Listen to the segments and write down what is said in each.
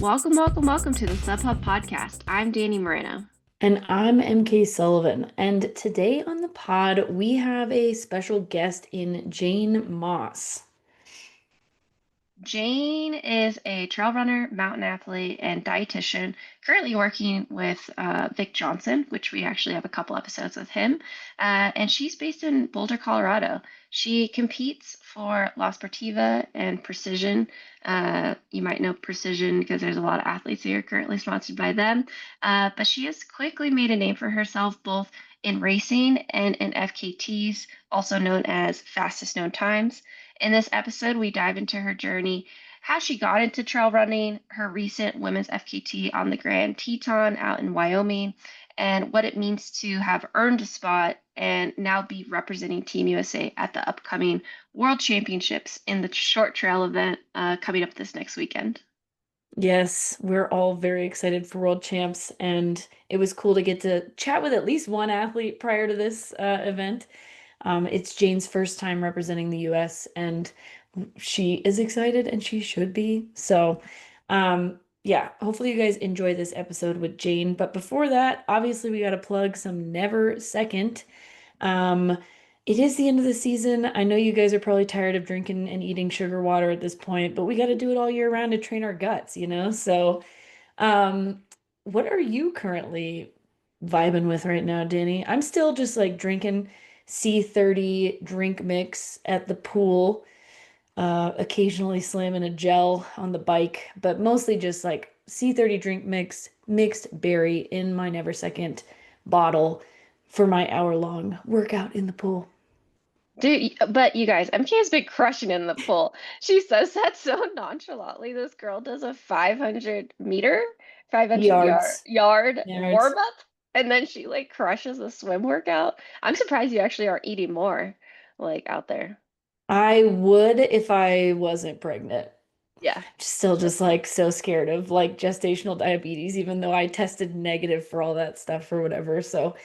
Welcome to the SubHub podcast. I'm Danny Moreno. And I'm MK Sullivan. And today on the pod, we have a special guest in Jane Moss. Jane is a trail runner, mountain athlete, and dietitian, currently working with Vic Johnson, which we actually have a couple episodes with him. And she's based in Boulder, Colorado. She competes for La Sportiva and Precision. You might know Precision because there's a lot of athletes here currently sponsored by them. But she has quickly made a name for herself both in racing and in FKTs, also known as fastest known times. In this episode, we dive into her journey, how she got into trail running, her recent women's FKT on the Grand Teton out in Wyoming, and what it means to have earned a spot and now be representing Team USA at the upcoming World Championships in the short trail event coming up this next weekend. Yes, we're all very excited for World Champs, and it was cool to get to chat with at least one athlete prior to this event. It's Jane's first time representing the US, and she is excited, and she should be. So, yeah, hopefully you guys enjoy this episode with Jane. But before that, obviously, we got to plug some Never Second. Um, it is the end of the season. I know you guys are probably tired of drinking and eating sugar water at this point, but we got to do it all year round to train our guts, you know? So, um, what are you currently vibing with right now, Danny? I'm still just like drinking C30 drink mix at the pool, occasionally slamming a gel on the bike, but mostly just like C30 drink mix, mixed berry in my Never Second bottle for my hour-long workout in the pool. Dude, but you guys, MK has been crushing in the pool. She says that so nonchalantly. This girl does a 500 meter, 500 Yards. yard Yards. warm up, and then she like crushes a swim workout. I'm surprised you actually aren't eating more like out there. I would if I wasn't pregnant. Yeah, Still that's just like so scared of like gestational diabetes, even though I tested negative for all that stuff or whatever. So,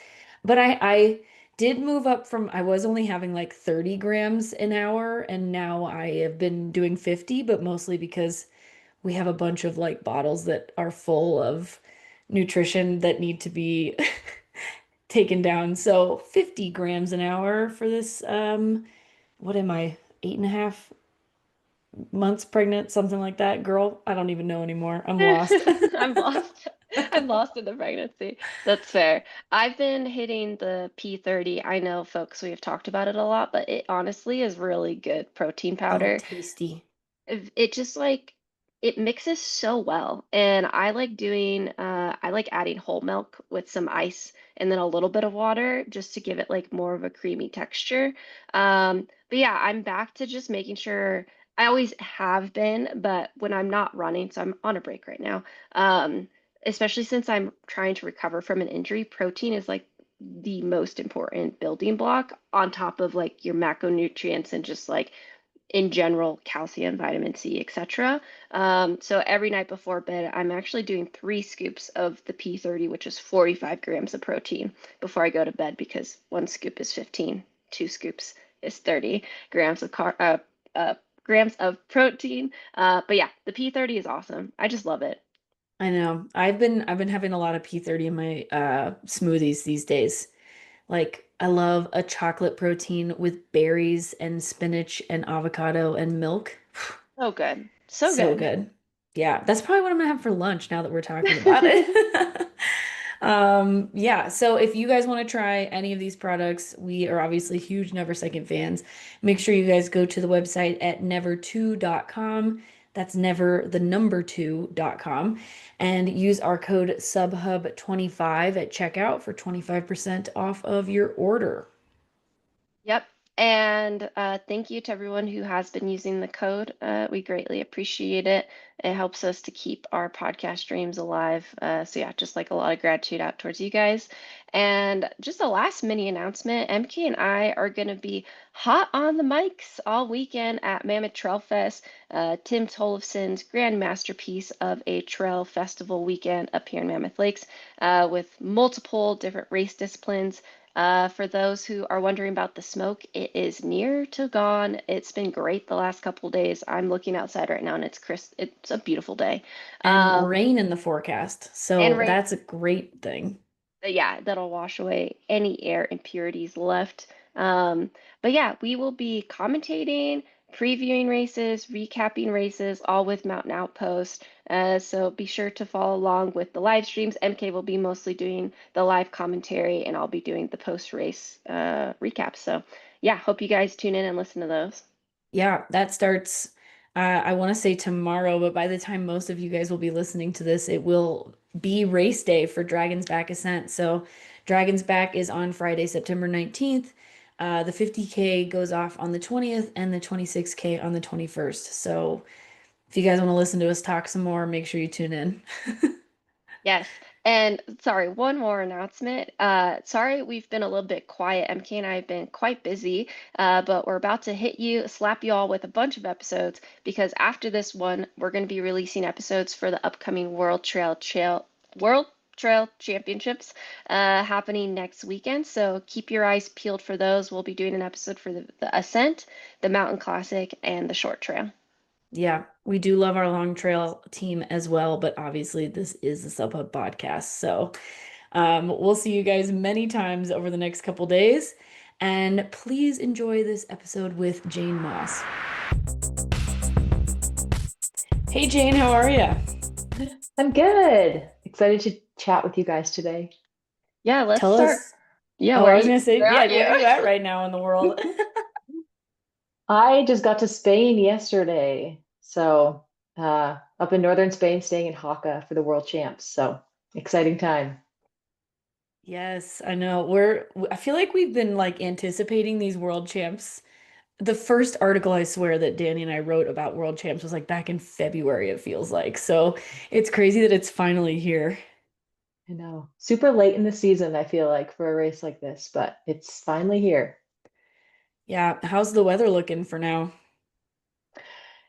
but I did move up from I was only having like 30 grams an hour, and now I have been doing 50, but mostly because we have a bunch of like bottles that are full of nutrition that need to be taken down. So 50 grams an hour for this, what am I, 8.5 months pregnant, something like that. Girl, I don't even know anymore. I'm lost. I'm lost. I'm lost in the pregnancy. That's fair. I've been hitting the P30. I know, folks, we have talked about it a lot, but it honestly is really good protein Oh, powder. tasty. It just like it mixes so well. And I like adding whole milk with some ice and then a little bit of water just to give it like more of a creamy texture. But yeah, I'm back to just making sure I always have been, but when I'm not running, so I'm on a break right now. Especially since I'm trying to recover from an injury, protein is like the most important building block on top of like your macronutrients and just like in general, calcium, vitamin C, etc. So every night before bed, I'm actually doing 3 scoops of the P30, which is 45 grams of protein before I go to bed because 1 scoop is 15, 2 scoops is 30 grams of grams of protein. But yeah, the P30 is awesome. I just love it. I know. I've been having a lot of P30 in my smoothies these days. Like I love a chocolate protein with berries and spinach and avocado and milk. So good. So So good. good. Yeah, that's probably what I'm gonna have for lunch now that we're talking about it. Yeah, so if you guys want to try any of these products, we are obviously huge Never Second fans. Make sure you guys go to the website at never2.com. That's never the number 2.com and use our code SUBHUB25 at checkout for 25% off of your order. Yep. And thank you to everyone who has been using the code. We greatly appreciate it. It helps us to keep our podcast streams alive. So yeah, just like a lot of gratitude out towards you guys. And just a last mini announcement, MK and I are going to be hot on the mics all weekend at Mammoth Trail Fest, Tim Tollefson's grand masterpiece of a trail festival weekend up here in Mammoth Lakes with multiple different race disciplines. For those who are wondering about the smoke, it is near to gone. It's been great the last couple days. I'm looking outside right now and it's crisp. It's a beautiful day. And Um, rain in the forecast. and So rain, that's a great thing. yeah, that'll wash away any air impurities left. Um, but yeah, we will be commentating, previewing races, recapping races, all with Mountain Outpost. So be sure to follow along with the live streams. MK will be mostly doing the live commentary, and I'll be doing the post-race recap. So yeah, hope you guys tune in and listen to those. Yeah, that starts, I want to say tomorrow, but by the time most of you guys will be listening to this, it will be race day for Dragon's Back Ascent. So Dragon's Back is on Friday, September 19th. The 50K goes off on the 20th and the 26K on the 21st. So if you guys want to listen to us talk some more, make sure you tune in. Yes. And sorry, one more announcement. Sorry, we've been a little bit quiet. MK and I have been quite busy, but we're about to slap you all with a bunch of episodes because after this one, we're going to be releasing episodes for the upcoming World Trail Championships happening next weekend. So keep your eyes peeled for those. We'll be doing an episode for the Ascent, the Mountain Classic, and the Short Trail. Yeah, we do love our long trail team as well, but obviously this is the Sub Hub podcast. So we'll see you guys many times over the next couple days. And please enjoy this episode with Jane Moss. Hey Jane, how are you? I'm good. Excited to chat with you guys today. Yeah, let's Tell start. us. Yeah, Oh, I was gonna say, where yeah, are where are you? you at right now in the world? I just got to Spain yesterday. So, up in northern Spain, staying in Jaca for the World Champs. So, exciting time. Yes, I know. I feel like we've been like anticipating these world champs. The first article I swear that Danny and I wrote about world champs was like back in February, it feels like. So it's crazy that it's finally here. I know. Super late in the season, I feel like, for a race like this, but it's finally here. Yeah, how's the weather looking for now?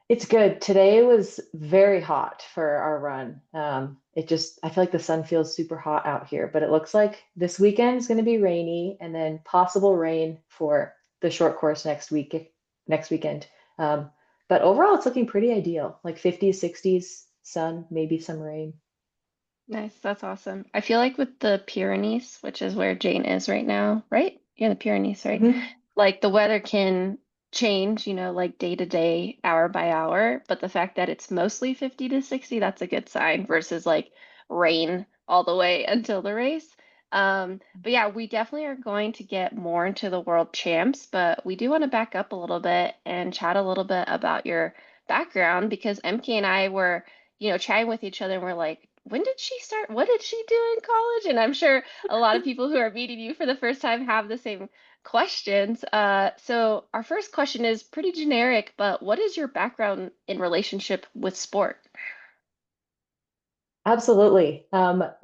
It's good. Today was very hot for our run. I feel like the sun feels super hot out here, but it looks like this weekend is going to be rainy and then possible rain for the short course next weekend. Um, but overall, it's looking pretty ideal, like 50s, 60s, sun, maybe some rain. Nice, that's awesome. I feel like with the Pyrenees, which is where Jane is right now, right? Yeah, the Pyrenees, right? Mhm. Like the weather can change, like day to day, hour by hour, but the fact that it's mostly 50 to 60, that's a good sign versus like rain all the way until the race. But yeah, we definitely are going to get more into the world champs, but we do want to back up a little bit and chat a little bit about your background because MK and I were chatting with each other and we're like, when did she start? What did she do in college? And I'm sure a lot of people who are meeting you for the first time have the same questions. So our first question is pretty generic, but what is your background in relationship with sport? Absolutely.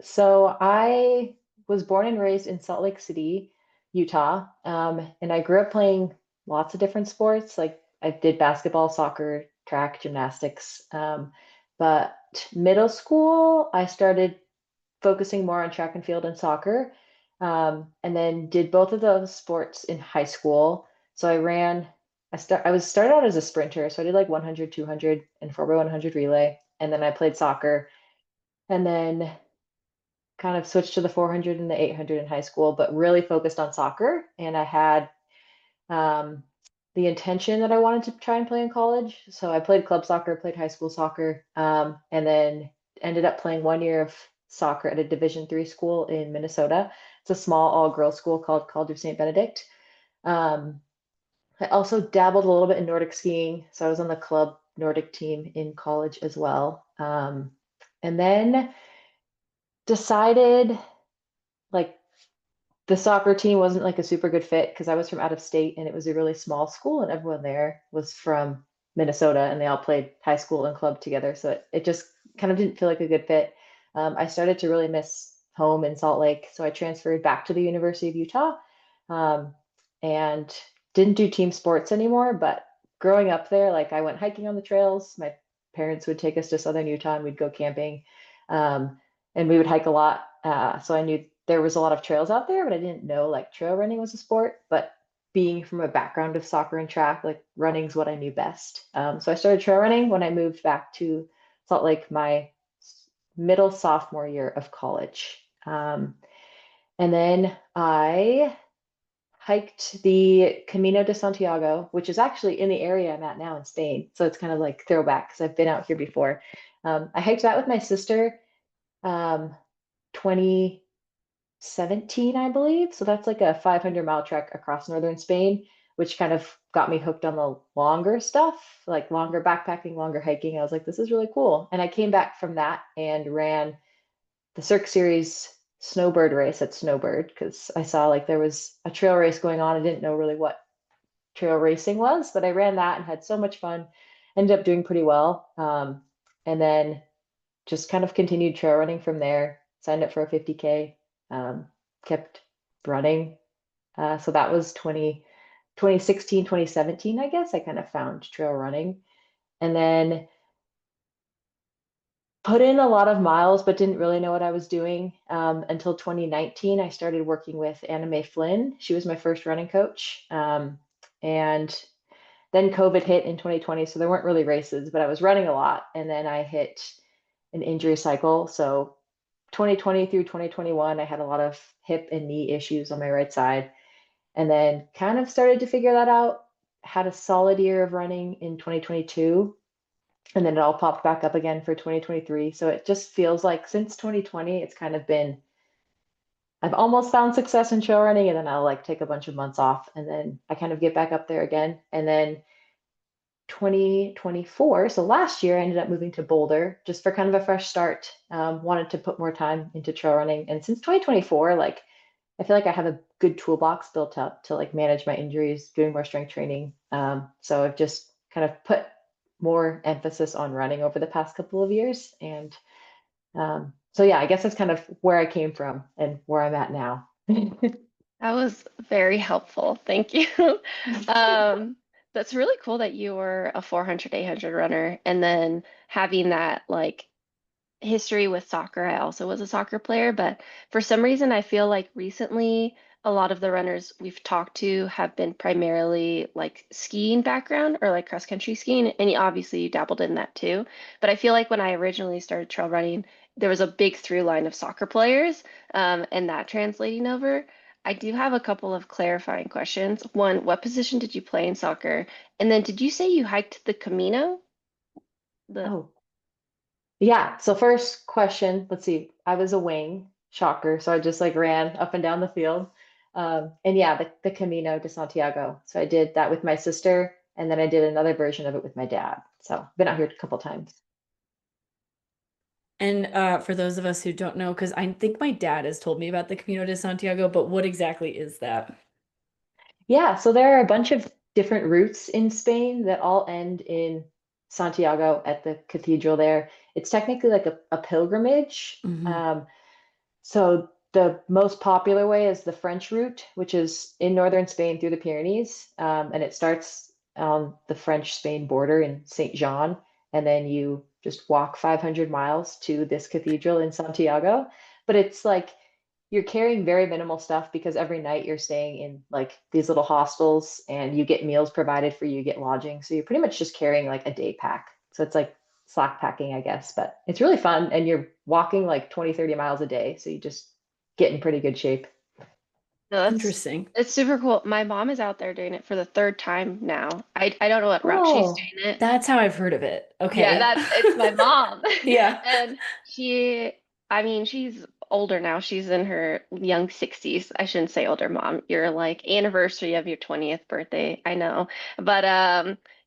So I was born and raised in Salt Lake City, Utah, and I grew up playing lots of different sports. Like I did basketball, soccer, track, gymnastics. But middle school, I started focusing more on track and field and soccer, and then did both of those sports in high school. So I ran. I was started out as a sprinter, so I did like 100, 200, and 4x100 relay, and then I played soccer and then kind of switched to the 400 and the 800 in high school, but really focused on soccer. And I had um, the intention that I wanted to try and play in college. So I played club soccer, played high school soccer, and then ended up playing 1 year of soccer at a Division 3 school in Minnesota. It's a small all-girls school called College of St. Benedict. Um, I also dabbled a little bit in Nordic skiing, so I was on the club Nordic team in college as well. And then decided like the soccer team wasn't like a super good fit because I was from out of state and it was a really small school and everyone there was from Minnesota and they all played high school and club together. So it just kind of didn't feel like a good fit. I started to really miss home in Salt Lake. So I transferred back to the University of Utah, um, and didn't do team sports anymore. But growing up there, like I went hiking on the trails. My parents would take us to southern Utah and we'd go camping. Um, and we would hike a lot. So I knew there was a lot of trails out there, but I didn't know like trail running was a sport. But being from a background of soccer and track, like running's what I knew best. So I started trail running when I moved back to Salt Lake my middle sophomore year of college. And then I hiked the Camino de Santiago, which is actually in the area I'm at now in Spain. So it's kind of like throwback because I've been out here before. I hiked that with my sister, 2017, I believe. So that's like a 500-mile trek across northern Spain, which kind of got me hooked on the longer stuff, like longer backpacking, longer hiking. I was like, this is really cool. And I came back from that and ran the Cirque Series snowbird race at Snowbird because I saw like there was a trail race going on. I didn't know really what trail racing was, but I ran that and had so much fun. Ended up doing pretty well. And then just kind of continued trail running from there. Signed up for a 50K, kept running. So that was 2016, 2017, I guess. I kind of found trail running. And then put in a lot of miles, but didn't really know what I was doing until 2019. I started working with Anna Mae Flynn. She was my first running coach. And then COVID hit in 2020, so there weren't really races, but I was running a lot. And then I hit an injury cycle. So 2020 through 2021, I had a lot of hip and knee issues on my right side. And then kind of started to figure that out. Had a solid year of running in 2022. And then it all popped back up again for 2023. So it just feels like since 2020, it's kind of been, I've almost found success in trail running, and then I'll like take a bunch of months off and then I kind of get back up there again. And then 2024, so last year, I ended up moving to Boulder just for kind of a fresh start. Wanted to put more time into trail running. And since 2024, like I feel like I have a good toolbox built up to like manage my injuries, doing more strength training. So I've just kind of put more emphasis on running over the past couple of years. And so yeah, I guess that's kind of where I came from and where I'm at now. That was very helpful. Thank you. Um, that's really cool that you were a 400, 800 runner and then having that like history with soccer. I also was a soccer player, but for some reason, I feel like recently a lot of the runners we've talked to have been primarily like skiing background or like cross country skiing. And obviously, you dabbled in that too. But I feel like when I originally started trail running, there was a big through line of soccer players, and that translating over. I do have a couple of clarifying questions. One, what position did you play in soccer? And then did you say you hiked the Camino? The Oh, yeah. So first question, let's see. I was a wing, shocker. So I just like ran up and down the field. And yeah, the Camino de Santiago. So I did that with my sister, and then I did another version of it with my dad. So I've been out here a couple times. And for those of us who don't know, because I think my dad has told me about the Camino de Santiago, but what exactly is that? Yeah, so there are a bunch of different routes in Spain that all end in Santiago at the cathedral there. It's technically like a pilgrimage. Hmm. So the most popular way is the French route, which is in northern Spain through the Pyrenees, and it starts on the French-Spain border in Saint Jean, and then you just walk 500 miles to this cathedral in Santiago. But it's like you're carrying very minimal stuff because every night you're staying in like these little hostels, and you get meals provided for you, you get lodging. So you're pretty much just carrying like a day pack. So it's like slack packing, I guess, but it's really fun and you're walking like 20, 30 miles a day. So you just get in pretty good shape. No, that's Interesting. it's super cool. My mom is out there doing it for the third time now. I don't know what route she's Oh, doing it. That's how I've heard of it. Yeah, Okay. that's it's my mom. Yeah. And I mean, she's older now. She's in her young 60s. I shouldn't say older, mom. You're like anniversary of your 20th birthday. I know. But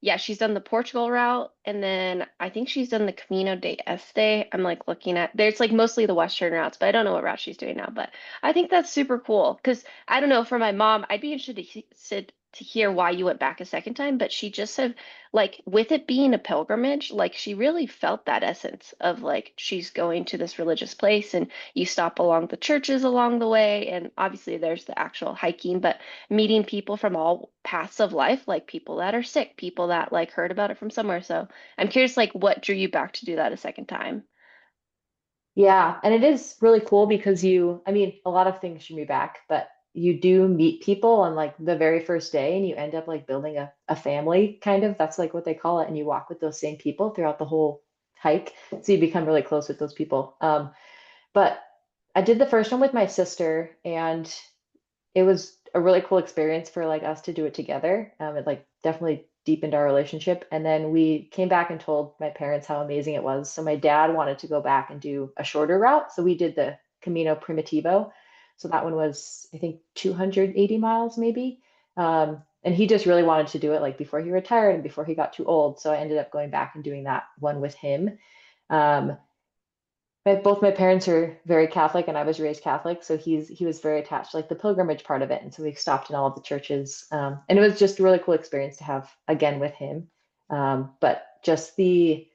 yeah, she's done the Portugal route and then I think she's done the Camino de Este. I'm like looking at there's like mostly the western routes, but I don't know what route she's doing now. But I think that's super cool because I don't know, for my mom, I'd be interested to hear why you went back a second time, but she just said like with it being a pilgrimage, like she really felt that essence of like she's going to this religious place and you stop along the churches along the way. And obviously there's the actual hiking, but meeting people from all paths of life, like people that are sick, people that like heard about it from somewhere. So I'm curious, like what drew you back to do that a second time? Yeah, and it is really cool because I mean, a lot of things should be back, but you do meet people on like the very first day and you end up like building a family kind of. That's like what they call it. And you walk with those same people throughout the whole hike. So you become really close with those people. But I did the first one with my sister, and it was a really cool experience for like us to do it together. It like definitely deepened our relationship. And then we came back and told my parents how amazing it was. So my dad wanted to go back and do a shorter route. So we did the Camino Primitivo. So that one was, I think, 280 miles maybe. And he just really wanted to do it like before he retired and before he got too old. So I ended up going back and doing that one with him. Um, both my parents are very Catholic, and I was raised Catholic, so he was very attached to like the pilgrimage part of it, and so we stopped in all of the churches, and it was just a really cool experience to have again with him. But just the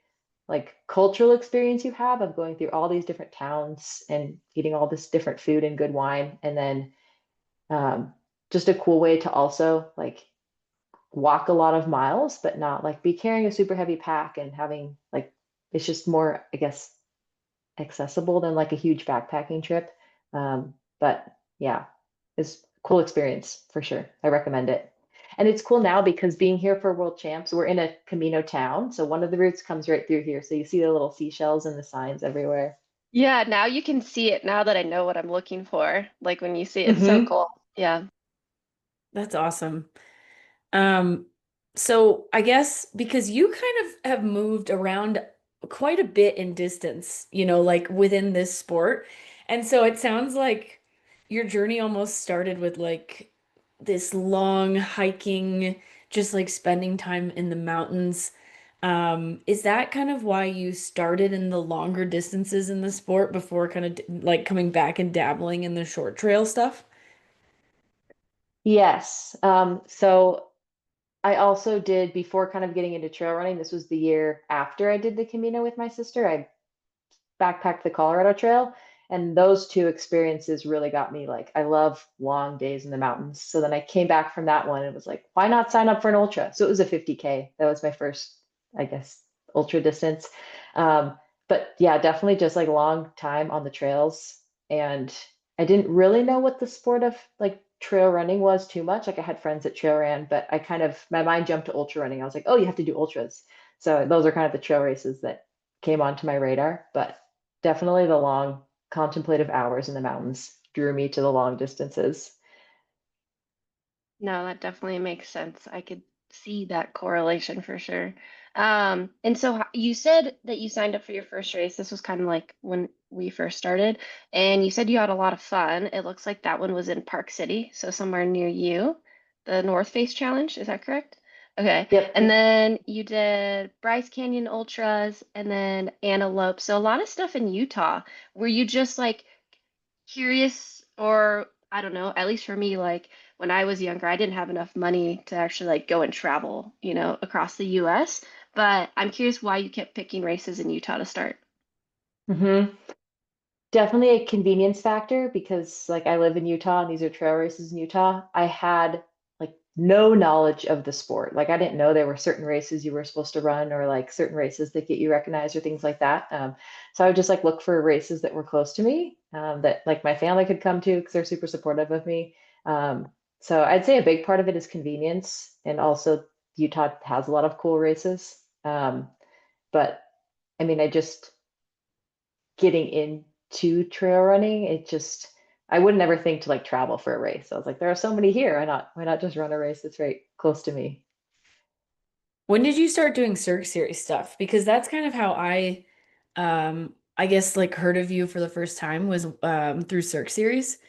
like cultural experience you have of going through all these different towns and eating all this different food and good wine, and then um, just a cool way to also like walk a lot of miles, but not like be carrying a super heavy pack and having like it's just more, I guess, accessible than like a huge backpacking trip. But yeah, it's a cool experience for sure. I recommend it. And it's cool now because being here for World Champs, we're in a Camino town. So one of the routes comes right through here. So you see the little seashells and the signs everywhere. Yeah, now you can see it now that I know what I'm looking for. Like when you see it, it's so Hmm. cool. Yeah. That's awesome. Um, so I guess because you kind of have moved around quite a bit in distance, like within this sport. And so it sounds like your journey almost started with like this long hiking, just like spending time in the mountains. Is that kind of why you started in the longer distances in the sport before kind of like coming back and dabbling in the short trail stuff? Yes. So I also did before kind of getting into trail running. This was the year after I did the Camino with my sister. I backpacked the Colorado Trail. And those two experiences really got me like, I love long days in the mountains. So then I came back from that one and was like, why not sign up for an ultra? So it was a 50K. That was my first, I guess, ultra distance. Um, but yeah, definitely just like long time on the trails. And I didn't really know what the sport of like trail running was too much. Like I had friends that trail ran, but my mind jumped to ultra running. I was like, oh, you have to do ultras. So those are kind of the trail races that came onto my radar. But definitely the long contemplative hours in the mountains drew me to the long distances. No, that definitely makes sense. I could see that correlation for sure. And so you said that you signed up for your first race. This was kind of like when we first started, and you said you had a lot of fun. It looks like that one was in Park City, so somewhere near you, the North Face Challenge. Is that correct? Okay. Yep. And then you did Bryce Canyon Ultras and then Antelope. So a lot of stuff in Utah. Were you just like curious, or I don't know, at least for me, like when I was younger, I didn't have enough money to actually like go and travel, across the US. But I'm curious why you kept picking races in Utah to start. Hmm. Definitely a convenience factor because like I live in Utah and these are trail races in Utah. I had like no knowledge of the sport. Like I didn't know there were certain races you were supposed to run or like certain races that get you recognized or things like that. So I would just like look for races that were close to me, that like my family could come to because they're super supportive of me. So I'd say a big part of it is convenience, and also Utah has a lot of cool races. But I mean, I just getting into trail running, I would never think to like travel for a race. I was like, there are so many here. Why not just run a race that's right close to me? When did you start doing Cirque Series stuff? Because that's kind of how I guess like heard of you for the first time was through Cirque Series.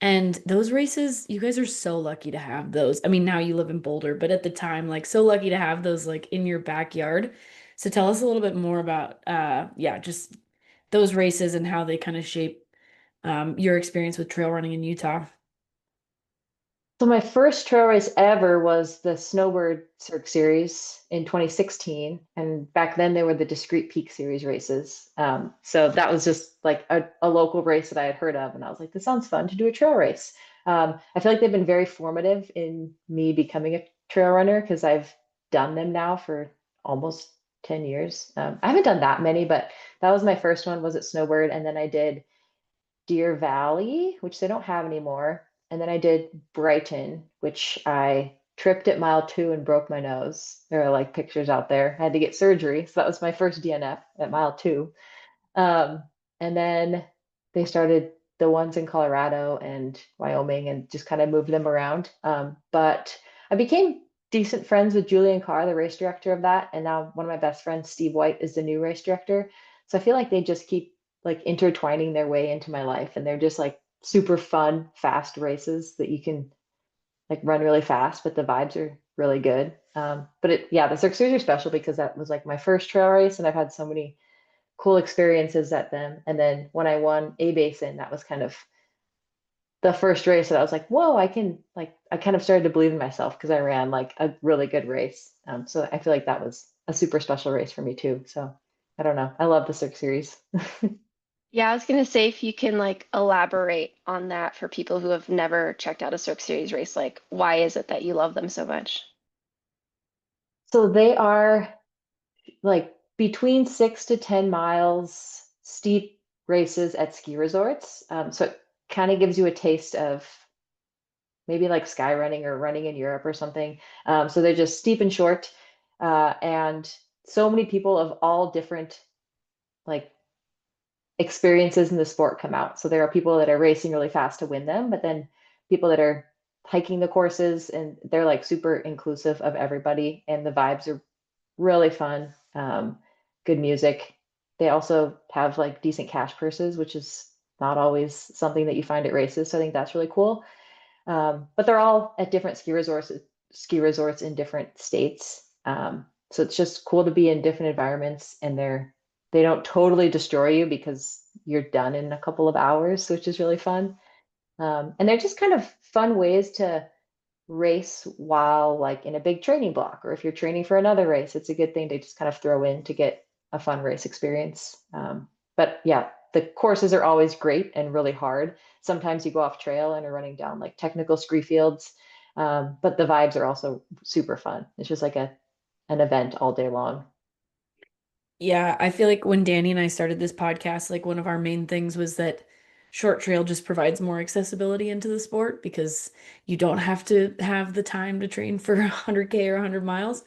And those races, you guys are so lucky to have those. I mean, now you live in Boulder, but at the time, like so lucky to have those like in your backyard. So tell us a little bit more about yeah, just those races and how they kind of shape your experience with trail running in Utah. So my first trail race ever was the Snowbird Cirque Series in 2016, and back then they were the Discrete Peak Series races. So that was just like a local race that I had heard of, and I was like, this sounds fun to do a trail race. I feel like they've been very formative in me becoming a trail runner because I've done them now for almost 10 years. I haven't done that many, but that was my first one was at Snowbird. And then I did Deer Valley, which they don't have anymore. And then I did Brighton, which I tripped at mile 2 and broke my nose. There are like pictures out there. I had to get surgery. So that was my first DNF at mile 2. Um, and then they started the ones in Colorado and Wyoming and just kind of moved them around. But I became decent friends with Julian Carr, the race director of that. And now one of my best friends, Steve White, is the new race director. So I feel like they just keep like intertwining their way into my life. And they're just like super fun, fast races that you can like run really fast, but the vibes are really good. But yeah, the Cirque Series are special because that was like my first trail race, and I've had so many cool experiences at them. And then when I won A Basin, that was kind of the first race that I was like, whoa, I can like I kind of started to believe in myself because I ran like a really good race. So I feel like that was a super special race for me too. So I don't know. I love the Cirque Series. Yeah, I was gonna say if you can like elaborate on that for people who have never checked out a Cirque Series race, like why is it that you love them so much? So they are like between 6 to 10 miles steep races at ski resorts. So it kind of gives you a taste of maybe like sky running or running in Europe or something. So they're just steep and short. And so many people of all different like experiences in the sport come out. So there are people that are racing really fast to win them, but then people that are hiking the courses and they're like super inclusive of everybody and the vibes are really fun. Good music. They also have like decent cash purses, which is not always something that you find at races. So I think that's really cool. But they're all at different ski resorts in different states. So it's just cool to be in different environments, and they don't totally destroy you because you're done in a couple of hours, which is really fun. And they're just kind of fun ways to race while like in a big training block, or if you're training for another race, it's a good thing to just kind of throw in to get a fun race experience. But yeah, the courses are always great and really hard. Sometimes you go off trail and are running down like technical scree fields, but the vibes are also super fun. It's just like a an event all day long. Yeah, I feel like when Danny and I started this podcast, like one of our main things was that short trail just provides more accessibility into the sport because you don't have to have the time to train for 100K or 100 miles.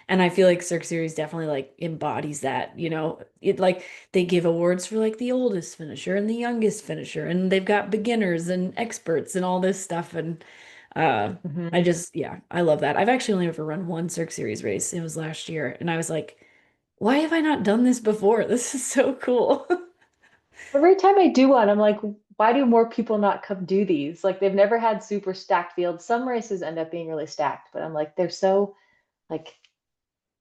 And I feel like Cirque Series definitely like embodies that, you know. It like they give awards for like the oldest finisher and the youngest finisher, and they've got beginners and experts and all this stuff. And uh I Mhm. just yeah, I love that. I've actually only ever run one Cirque Series race. It was last year, and I was like, why have I not done this before? This is so cool. Every time I do one, I'm like, why do more people not come do these? Like they've never had super stacked fields. Some races end up being really stacked, but I'm like, they're so like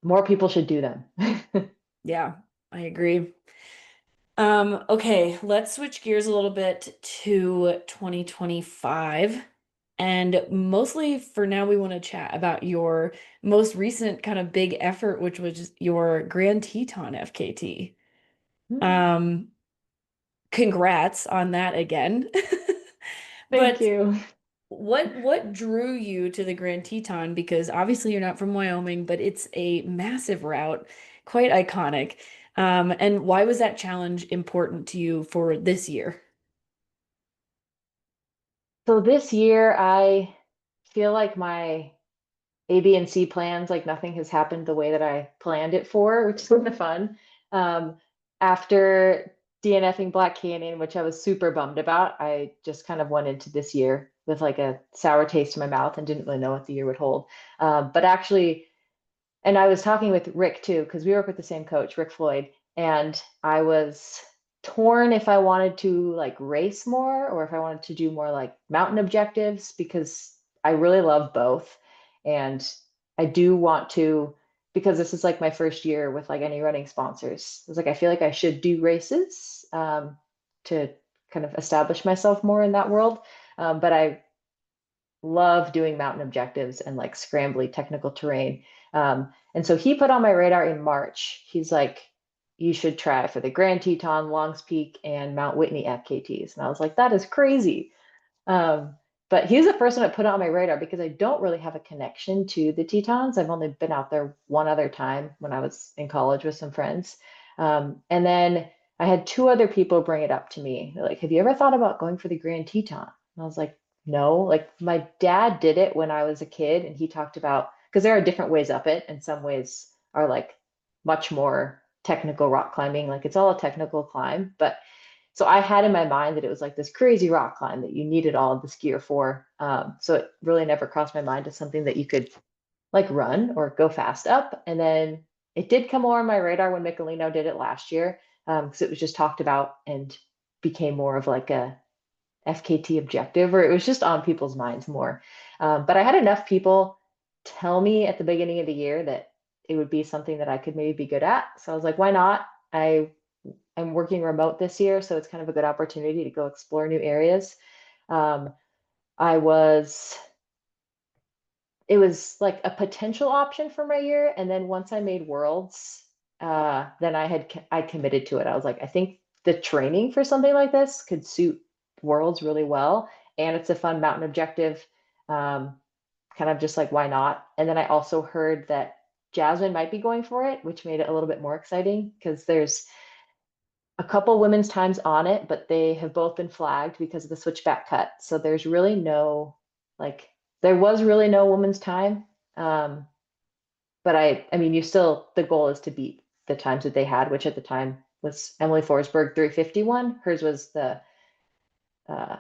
more people should do them. Yeah, I agree. Okay, let's switch gears a little bit to 2025. And mostly for now, we want to chat about your most recent kind of big effort, which was your Grand Teton FKT. Um, Congrats on that again. Thank But you. what drew you to the Grand Teton? Because obviously you're not from Wyoming, but it's a massive route, quite iconic. And why was that challenge important to you for this year? So this year, I feel like my A, B, and C plans, like nothing has happened the way that I planned it for, which is kind of fun. Um, After DNFing Black Canyon, which I was super bummed about, I just kind of went into this year with like a sour taste in my mouth and didn't really know what the year would hold. But actually, and I was talking with Rick too, because we work with the same coach, Rick Floyd, and I was torn if I wanted to like race more or if I wanted to do more like mountain objectives because I really love both. And I do want to, because this is like my first year with like any running sponsors. It's like I feel like I should do races to kind of establish myself more in that world. But I love doing mountain objectives and like scrambly technical terrain. And so he put on my radar in March. He's like, you should try for the Grand Teton, Longs Peak, and Mount Whitney FKTs. And I was like, that is crazy. Um, But he's the first one that put it on my radar because I don't really have a connection to the Tetons. I've only been out there one other time when I was in college with some friends. And then I had two other people bring it up to me. They're like, have you ever thought about going for the Grand Teton? And I was like, no. Like my dad did it when I was a kid, and he talked about, because there are different ways up it, and some ways are like much more technical rock climbing. Like it's all a technical climb, but so I had in my mind that it was like this crazy rock climb that you needed all of this gear for. So it really never crossed my mind as something that you could like run or go fast up. And then it did come more on my radar when Michelino did it last year, because it was just talked about and became more of like a FKT objective, or it was just on people's minds more. But I had enough people tell me at the beginning of the year that it would be something that I could maybe be good at. So I was like, why not? I'm working remote this year, so it's kind of a good opportunity to go explore new areas. Um, I was, it was like a potential option for my year, and then once I made Worlds, then I committed to it. I was like, I think the training for something like this could suit Worlds really well, and it's a fun mountain objective. Um, Kind of just like why not? And then I also heard that Jasmine might be going for it, which made it a little bit more exciting because there's a couple women's times on it, but they have both been flagged because of the switchback cut. So there's really no, like, there was really no women's time. Um, but I mean, the goal is to beat the times that they had, which at the time was Emily Forsberg 351. Hers was the, uh,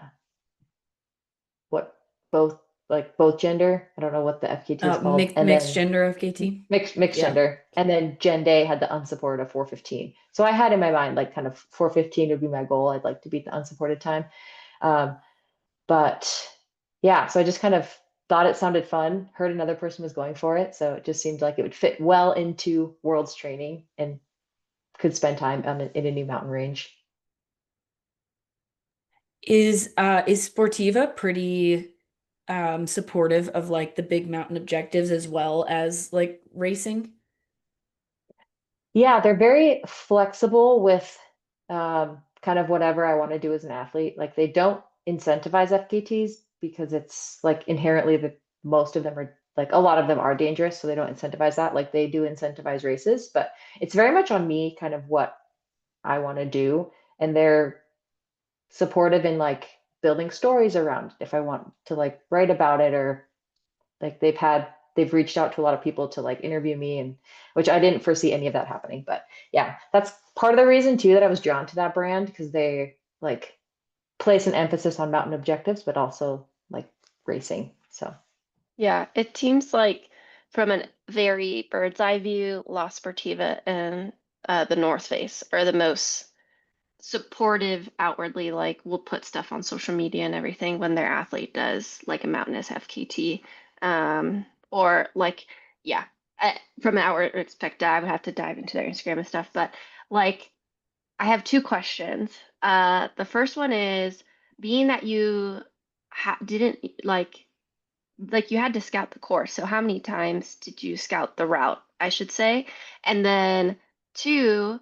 what, both, like both gender. I don't know what the FKT is called. And Mixed then gender FKT. mixed Yeah. gender. And then Jen Day had the unsupported 415. So I had in my mind like kind of 415 would be my goal. I'd like to beat the unsupported time. Um, but yeah, so I just kind of thought it sounded fun, heard another person was going for it. So it just seemed like it would fit well into World's training and could spend time in a new mountain range. Is Sportiva pretty supportive of like the big mountain objectives as well as like racing? Yeah, they're very flexible with kind of whatever I want to do as an athlete. Like they don't incentivize FKTs because it's like inherently most of them are like a lot of them are dangerous, so they don't incentivize that. Like they do incentivize races, but it's very much on me kind of what I want to do. And they're supportive in like building stories around if I want to like write about it, or like they've reached out to a lot of people to like interview me, and which I didn't foresee any of that happening. But yeah, that's part of the reason too that I was drawn to that brand, because they like place an emphasis on mountain objectives, but also like racing. So Yeah, it seems like from a very bird's eye view, La Sportiva and the North Face are the most supportive outwardly, like will put stuff on social media and everything when their athlete does like a mountainous FKT. Or like, yeah, from an outward perspective, I would have to dive into their Instagram and stuff. But like, I have two questions. The first one is being that you didn't like you had to scout the course. So how many times did you scout the route, I should say? And then two,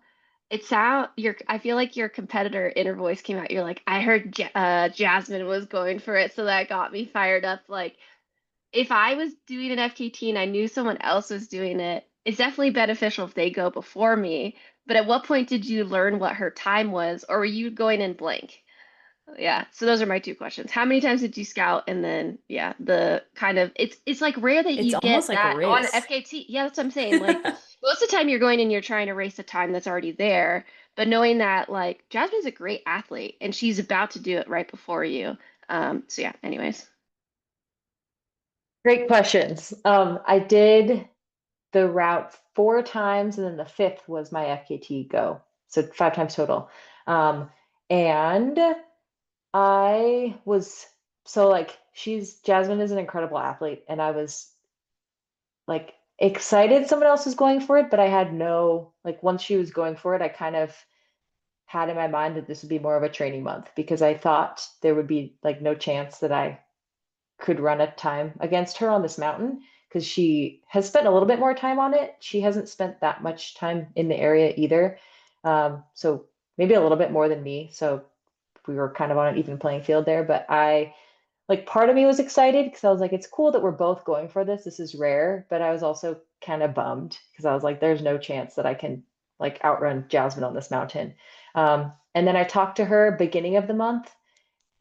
I feel like your competitor inner voice came out. You're like, I heard Jasmine was going for it, so that got me fired up. Like if I was doing an FKT and I knew someone else was doing it, it's definitely beneficial if they go before me. But at what point did you learn what her time was, or were you going in blank? Yeah, so those are my two questions. How many times did you scout? And then yeah, the kind of it's like rare that It's you almost get like a that on race. FKT. Yeah, that's what I'm saying. Like most of the time you're going and you're trying to race a time that's already there, but knowing that like Jasmine's a great athlete and she's about to do it right before you. So yeah, anyways. great questions. I did the route four times, and then the fifth was my FKT go. So five times total. And I was so like Jasmine is an incredible athlete, and I was like excited someone else was going for it, but I had no like once she was going for it, I kind of had in my mind that this would be more of a training month because I thought there would be like no chance that I could run a time against her on this mountain because she has spent a little bit more time on it. She hasn't spent that much time in the area either. So maybe a little bit more than me. So we were kind of on an even playing field there, but I like part of me was excited because I was like, it's cool that we're both going for this. This is rare, but I was also kind of bummed because I was like, there's no chance that I can like outrun Jasmine on this mountain. And then I talked to her beginning of the month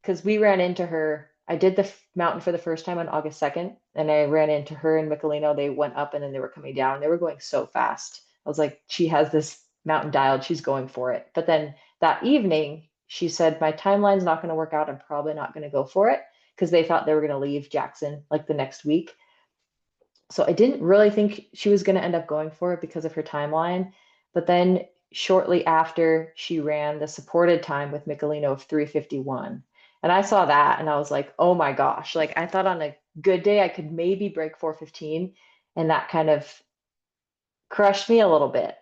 because we ran into her. I did the mountain for the first time on August 2nd, and I ran into her and Michelino. They went up and then they were coming down. They were going so fast. I was like, she has this mountain dialed. She's going for it. But then that evening, she said, my timeline's not going to work out. I'm probably not going to go for it because they thought they were going to leave Jackson like the next week. So I didn't really think she was going to end up going for it because of her timeline. But then shortly after, she ran the supported time with Michelino of 3:51. And I saw that and I was like, oh my gosh. Like I thought on a good day I could maybe break 4:15. And that kind of crushed me a little bit.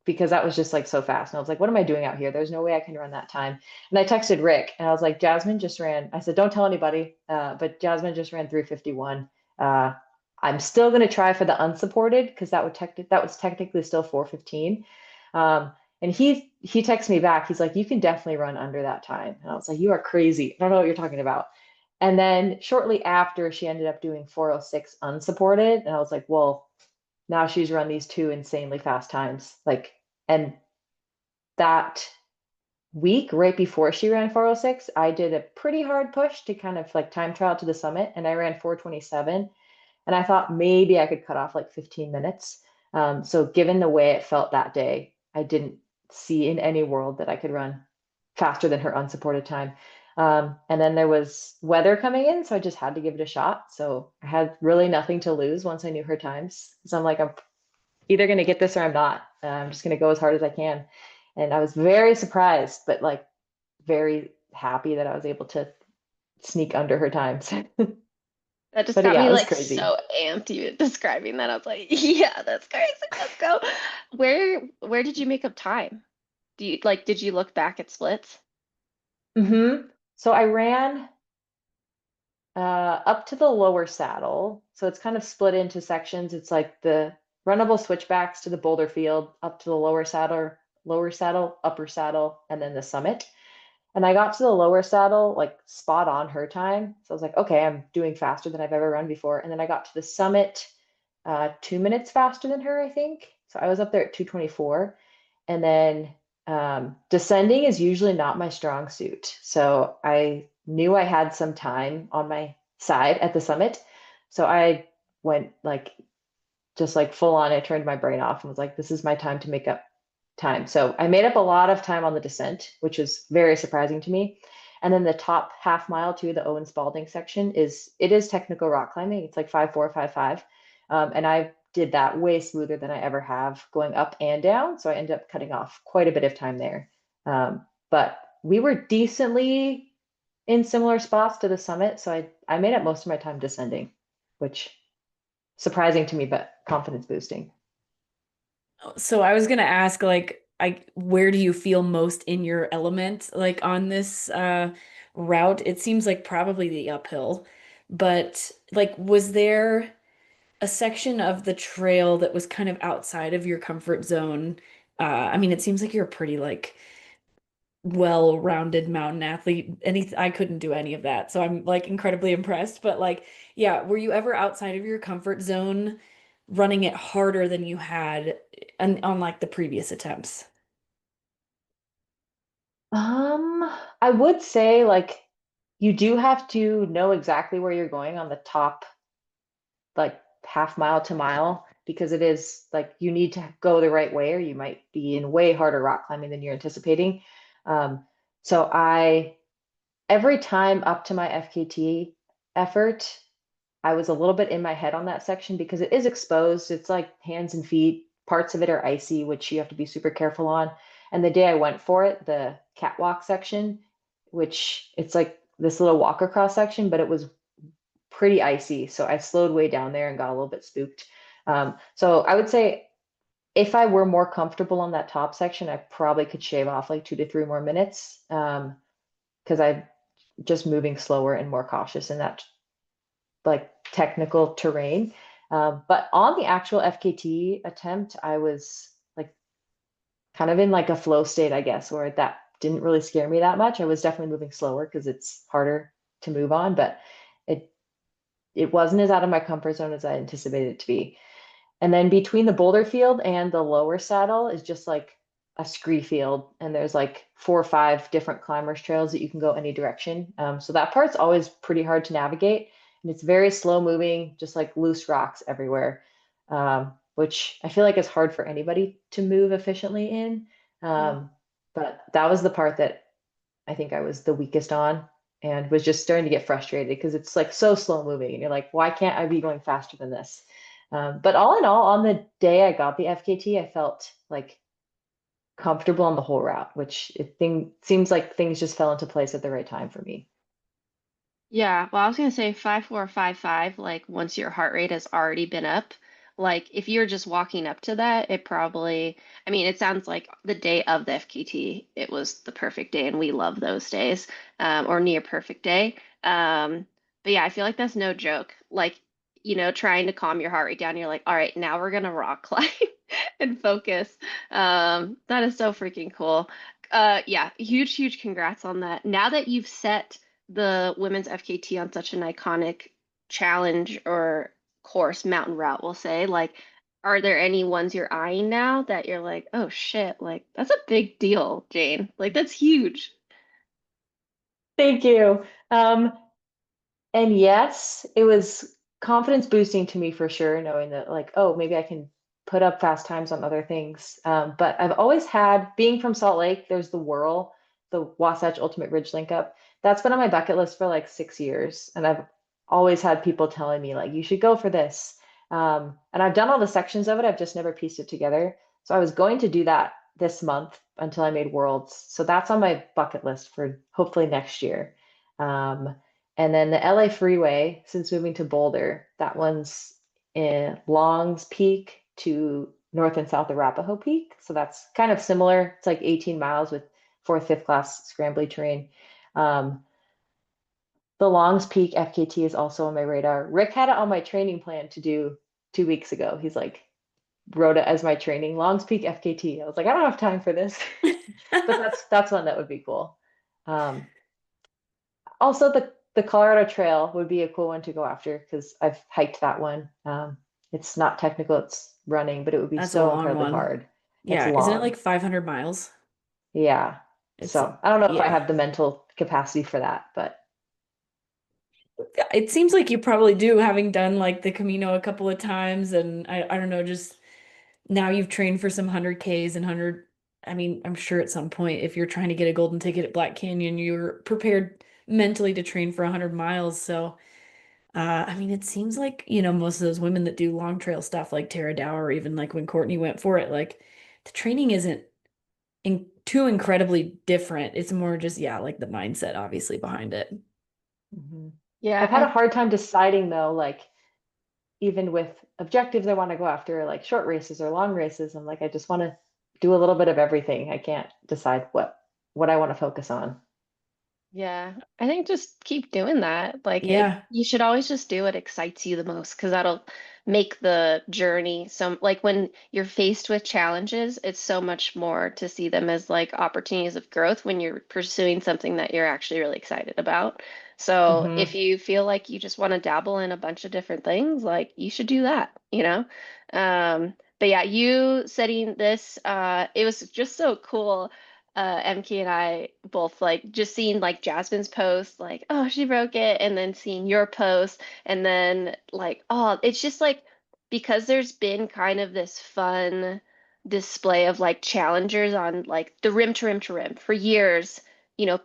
Because that was just like so fast. And I was like, what am I doing out here? There's no way I can run that time. And I texted Rick and I was like, Jasmine just ran. I said, don't tell anybody, but Jasmine just ran 3:51. Uh, I'm still going to try for the unsupported because that was technically still 4:15. And he texted me back. He's like, you can definitely run under that time. And I was like, you are crazy. I don't know what you're talking about. And then shortly after, she ended up doing 4:06 unsupported. And I was like, well, now she's run these two insanely fast times. Like, and that week, right before she ran 4:06, I did a pretty hard push to kind of like time trial to the summit, and I ran 4:27. And I thought maybe I could cut off like 15 minutes. So given the way it felt that day, I didn't see in any world that I could run faster than her unsupported time. And then there was weather coming in, so I just had to give it a shot. So I had really nothing to lose once I knew her times. So I'm like, I'm either going to get this or I'm not. I'm just going to go as hard as I can. And I was very surprised, but like very happy that I was able to sneak under her times. That just But got yeah, me it was like crazy. so amped even describing that. I was like, yeah, that's crazy. Let's go. Where did you make up time? Did you look back at splits? So I ran up to the lower saddle. So it's kind of split into sections. It's like the runnable switchbacks to the Boulder field, up to the lower saddle, upper saddle, and then the summit. And I got to the lower saddle, like spot on her time. So I was like, okay, I'm doing faster than I've ever run before. And then I got to the summit 2 minutes faster than her, I think. So I was up there at 2:24. And then descending is usually not my strong suit. So I knew I had some time on my side at the summit. So I went like just like full on, I turned my brain off and was like, this is my time to make up time. So I made up a lot of time on the descent, which was very surprising to me. And then the top half mile too, the Owen Spalding section is technical rock climbing. It's like 5:4, 5:5. And I did that way smoother than I ever have going up and down. So I ended up cutting off quite a bit of time there. But we were decently in similar spots to the summit. So I made up most of my time descending, which surprising to me, but confidence boosting. So I was gonna ask, like, where do you feel most in your element, like on this route? It seems like probably the uphill, but like, was there a section of the trail that was kind of outside of your comfort zone? I mean, it seems like you're a pretty like well-rounded mountain athlete. I couldn't do any of that, so I'm like incredibly impressed. But like, yeah, were you ever outside of your comfort zone, running it harder than you had on like the previous attempts? I would say like you do have to know exactly where you're going on the top like half mile to mile because it is like you need to go the right way or you might be in way harder rock climbing than you're anticipating. Um, so I every time up to my FKT effort, I was a little bit in my head on that section because it is exposed. It's like hands and feet. Parts of it are icy, which you have to be super careful on. And the day I went for it, the catwalk section, which it's like this little walk across section, but it was pretty icy. So I slowed way down there and got a little bit spooked. So I would say if I were more comfortable on that top section, I probably could shave off like 2 to 3 more minutes because I'm just moving slower and more cautious in that like technical terrain. But on the actual FKT attempt, I was like kind of in like a flow state, I guess, where that didn't really scare me that much. I was definitely moving slower because it's harder to move on, but it it wasn't as out of my comfort zone as I anticipated it to be. And then between the boulder field and the lower saddle is just like a scree field, and there's like 4 or 5 different climbers trails that you can go any direction. So that part's always pretty hard to navigate, and it's very slow moving, just like loose rocks everywhere, which I feel like is hard for anybody to move efficiently in. Mm. Um, but that was the part that I think I was the weakest on and was just starting to get frustrated because it's like so slow moving and you're like, why can't I be going faster than this? But all in all, on the day I got the FKT, I felt like comfortable on the whole route, which seems like things just fell into place at the right time for me. Yeah, well, I was gonna say 5 4 5 5. Like once your heart rate has already been up, like if you're just walking up to that, it probably, I mean, it sounds like the day of the FKT, it was the perfect day, and we love those days, or near perfect day. But yeah, I feel like that's no joke. Like, trying to calm your heart rate down, you're like, all right, now we're gonna rock climb and focus. That is so freaking cool. Yeah, huge, huge congrats on that. Now that you've set the women's FKT on such an iconic challenge or course, mountain route, we'll say, like, are there any ones you're eyeing now that you're like, oh shit, like that's a big deal, Jane. Like that's huge. Thank you. And yes, it was confidence boosting to me for sure, knowing that like, oh, maybe I can put up fast times on other things. But I've always had, being from Salt Lake, there's the Whirl, the Wasatch Ultimate Ridge Link Up. That's been on my bucket list for like 6 years. And I've always had people telling me like, you should go for this. And I've done all the sections of it. I've just never pieced it together. So I was going to do that this month until I made Worlds. So that's on my bucket list for hopefully next year. Um, and then the LA Freeway, since moving to Boulder, that one's in Longs Peak to north and south of Arapahoe Peak. So that's kind of similar. It's like 18 miles with fourth, fifth class scrambly terrain. Um, the Longs Peak FKT is also on my radar. Rick had it on my training plan to do 2 weeks ago. He's like, wrote it as my training, Longs Peak FKT. I was like, I don't have time for this, but that's one that would be cool. Um, Also, the Colorado Trail would be a cool one to go after because I've hiked that one. It's not technical, it's running, but it would be That's a so long incredibly one. hard. It's Yeah, isn't it like long. 500 miles? Yeah. It's So I don't know if I yeah. have the mental capacity for that, but It seems like you probably do, having done like the Camino a couple of times, and I don't know, just now you've trained for some 100Ks and 100. I mean, I'm sure at some point if you're trying to get a golden ticket at Black Canyon, you're prepared mentally to train for 100 miles. So, I mean, it seems like, most of those women that do long trail stuff like Tara Dow, or even like when Courtney went for it, like the training isn't too incredibly different. It's more just, yeah, like the mindset obviously behind it. mhm. Yeah, I've had a hard time deciding though, like even with objectives I want to go after, like short races or long races, I'm like, I just want to do a little bit of everything. I can't decide what I want to focus on. yeah, I think just keep doing that. Like Yeah. you should always just do what excites you the most because that'll make the journey so like when you're faced with challenges, it's so much more to see them as like opportunities of growth when you're pursuing something that you're actually really excited about. So if Hmm. you feel like you just want to dabble in a bunch of different things, like you should do that. But yeah, you setting this, it was just so cool. MK and I both like just seeing like Jasmine's post, like, oh, she broke it, and then seeing your post, and then like, oh, it's just like because there's been kind of this fun display of like challengers on like the rim to rim to rim for years.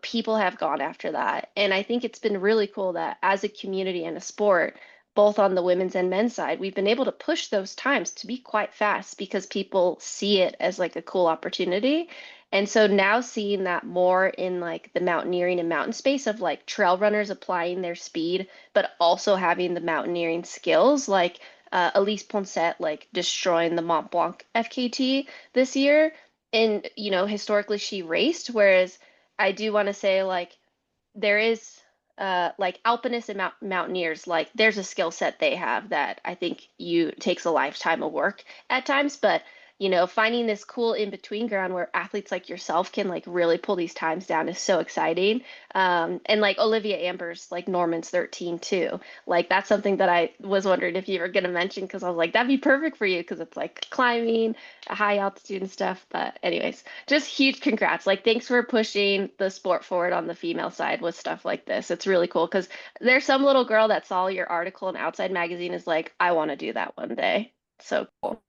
People have gone after that. And I think it's been really cool that as a community and a sport, both on the women's and men's side, we've been able to push those times to be quite fast because people see it as like a cool opportunity. And so now seeing that more in like the mountaineering and mountain space of like trail runners applying their speed, but also having the mountaineering skills, like Elise Poncet like destroying the Mont Blanc FKT this year. And historically she raced, whereas I do want to say like there is like alpinists and mountaineers, like there's a skill set they have that I think you takes a lifetime of work at times, but finding this cool in between ground where athletes like yourself can like really pull these times down is so exciting. And like Olivia Amber's like Norman's 13 too. Like that's something that I was wondering if you were going to mention because I was like, that'd be perfect for you because it's like climbing, high altitude and stuff. But anyways, just huge congrats. Like thanks for pushing the sport forward on the female side with stuff like this. It's really cool because there's some little girl that saw your article in Outside Magazine is like, I want to do that one day. So cool.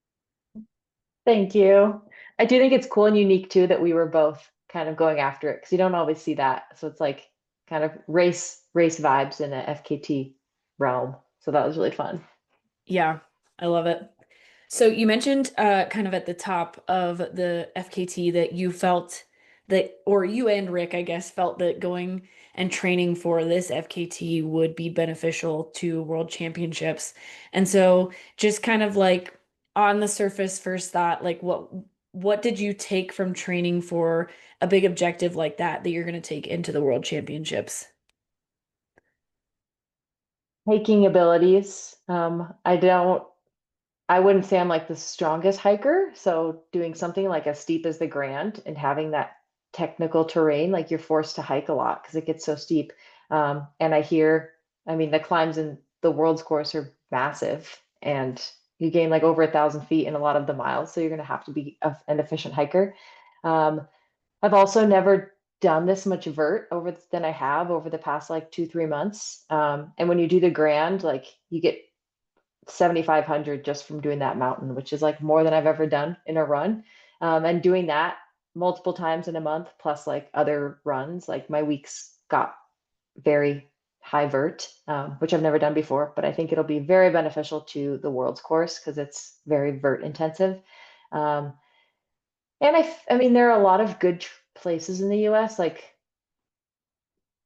Thank you. I do think it's cool and unique too that we were both kind of going after it because you don't always see that. So it's like kind of race vibes in a FKT realm. So that was really fun. Yeah, I love it. So you mentioned kind of at the top of the FKT that you felt that, or you and Rick, I guess, felt that going and training for this FKT would be beneficial to World Championships. And so just kind of like on the surface first thought, like what did you take from training for a big objective like that that you're going to take into the World Championships? Hiking abilities. I wouldn't say I'm like the strongest hiker. So doing something like as steep as the Grand and having that technical terrain, like you're forced to hike a lot because it gets so steep. And I mean, the climbs in the world's course are massive and you gain like over 1,000 feet in a lot of the miles. So you're going to have to be an efficient hiker. Um, I've also never done this much vert than I have over the past like 2, 3 months. And when you do the Grand, like you get 7,500 just from doing that mountain, which is like more than I've ever done in a run. And doing that multiple times in a month, plus like other runs, like my weeks got very high vert, which I've never done before, but I think it'll be very beneficial to the world's course because it's very vert intensive. Um, and I mean, there are a lot of good places in the US, like